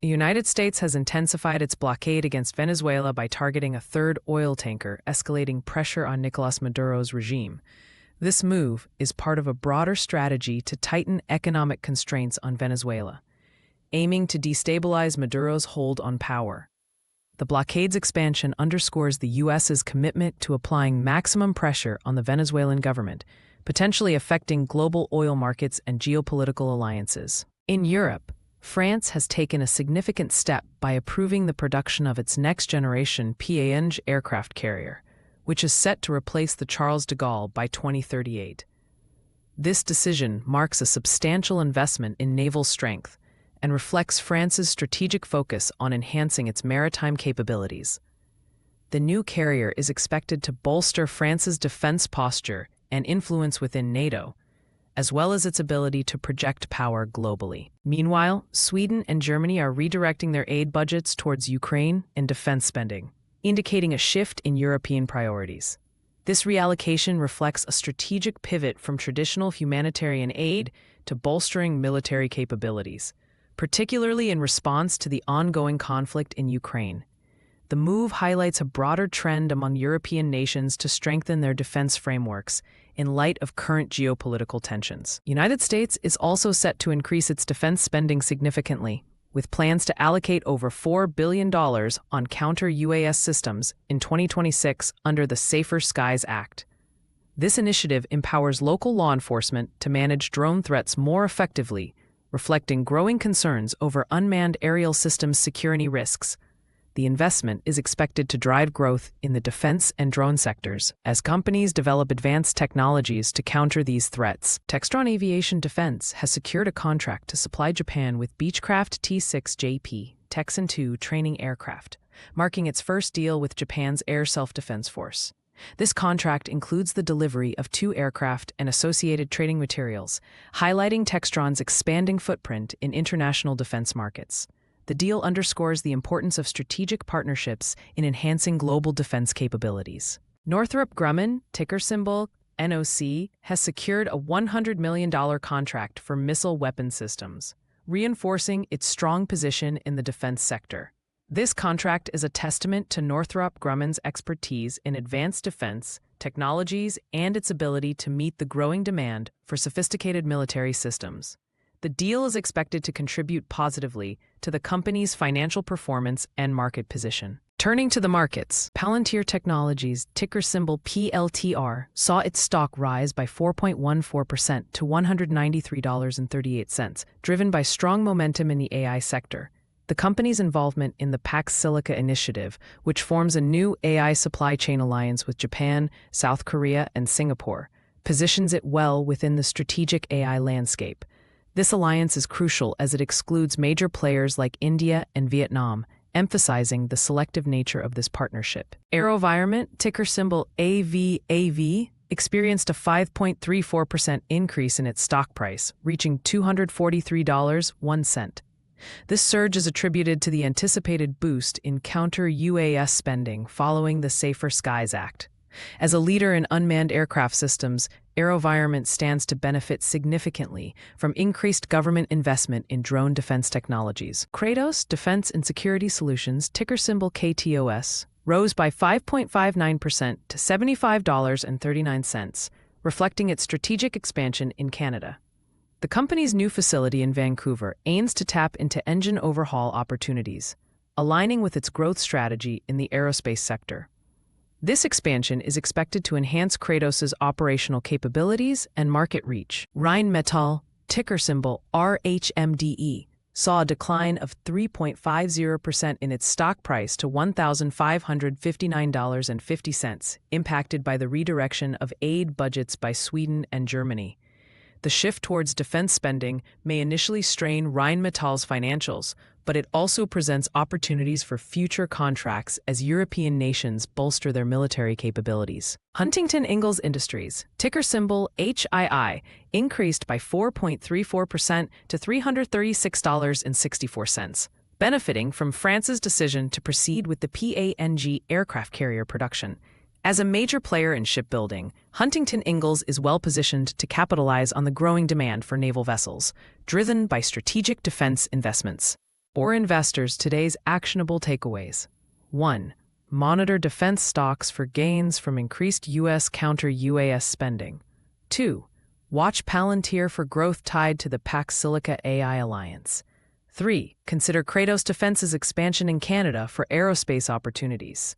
The United States has intensified its blockade against Venezuela by targeting a third oil tanker, escalating pressure on Nicolás Maduro's regime. This move is part of a broader strategy to tighten economic constraints on Venezuela, aiming to destabilize Maduro's hold on power. The blockade's expansion underscores the U.S.'s commitment to applying maximum pressure on the Venezuelan government, potentially affecting global oil markets and geopolitical alliances. In Europe, France has taken a significant step by approving the production of its next-generation P-8 aircraft carrier, which is set to replace the Charles de Gaulle by 2038. This decision marks a substantial investment in naval strength and reflects France's strategic focus on enhancing its maritime capabilities. The new carrier is expected to bolster France's defense posture and influence within NATO, as well as its ability to project power globally. Meanwhile, Sweden and Germany are redirecting their aid budgets towards Ukraine and defense spending, indicating a shift in European priorities. This reallocation reflects a strategic pivot from traditional humanitarian aid to bolstering military capabilities, particularly in response to the ongoing conflict in Ukraine. The move highlights a broader trend among European nations to strengthen their defense frameworks in light of current geopolitical tensions. The United States is also set to increase its defense spending significantly, with plans to allocate over $4 billion on counter-UAS systems in 2026 under the Safer Skies Act. This initiative empowers local law enforcement to manage drone threats more effectively, reflecting growing concerns over unmanned aerial systems security risks. The investment is expected to drive growth in the defense and drone sectors as companies develop advanced technologies to counter these threats. Textron Aviation Defense has secured a contract to supply Japan with Beechcraft T-6JP Texan II training aircraft, marking its first deal with Japan's Air Self-Defense Force. This contract includes the delivery of 2 aircraft and associated training materials, highlighting Textron's expanding footprint in international defense markets. The deal underscores the importance of strategic partnerships in enhancing global defense capabilities. Northrop Grumman, ticker symbol NOC, has secured a $100 million contract for missile weapon systems, reinforcing its strong position in the defense sector. This contract is a testament to Northrop Grumman's expertise in advanced defense technologies and its ability to meet the growing demand for sophisticated military systems. The deal is expected to contribute positively to the company's financial performance and market position. Turning to the markets, Palantir Technologies, ticker symbol PLTR, saw its stock rise by 4.14% to $193.38, driven by strong momentum in the AI sector. The company's involvement in the Pax Silica initiative, which forms a new AI supply chain alliance with Japan, South Korea, and Singapore, positions it well within the strategic AI landscape. This alliance is crucial as it excludes major players like India and Vietnam, emphasizing the selective nature of this partnership. AeroVironment, ticker symbol AVAV, experienced a 5.34% increase in its stock price, reaching $243.01. This surge is attributed to the anticipated boost in counter-UAS spending following the Safer Skies Act. As a leader in unmanned aircraft systems, AeroVironment stands to benefit significantly from increased government investment in drone defense technologies. Kratos Defense and Security Solutions, ticker symbol KTOS, rose by 5.59% to $75.39, reflecting its strategic expansion in Canada. The company's new facility in Vancouver aims to tap into engine overhaul opportunities, aligning with its growth strategy in the aerospace sector. This expansion is expected to enhance Kratos's operational capabilities and market reach. Rheinmetall, ticker symbol RHMDE, saw a decline of 3.50% in its stock price to $1,559.50, impacted by the redirection of aid budgets by Sweden and Germany. The shift towards defense spending may initially strain Rheinmetall's financials, but it also presents opportunities for future contracts as European nations bolster their military capabilities. Huntington Ingalls Industries, ticker symbol HII, increased by 4.34% to $336.64, benefiting from France's decision to proceed with the PANG aircraft carrier production. As a major player in shipbuilding, Huntington Ingalls is well-positioned to capitalize on the growing demand for naval vessels, driven by strategic defense investments. or investors today's actionable takeaways. 1. Monitor defense stocks for gains from increased U.S. counter-UAS spending. 2. Watch Palantir for growth tied to the Pax Silica AI alliance. 3. Consider Kratos Defense's expansion in Canada for aerospace opportunities.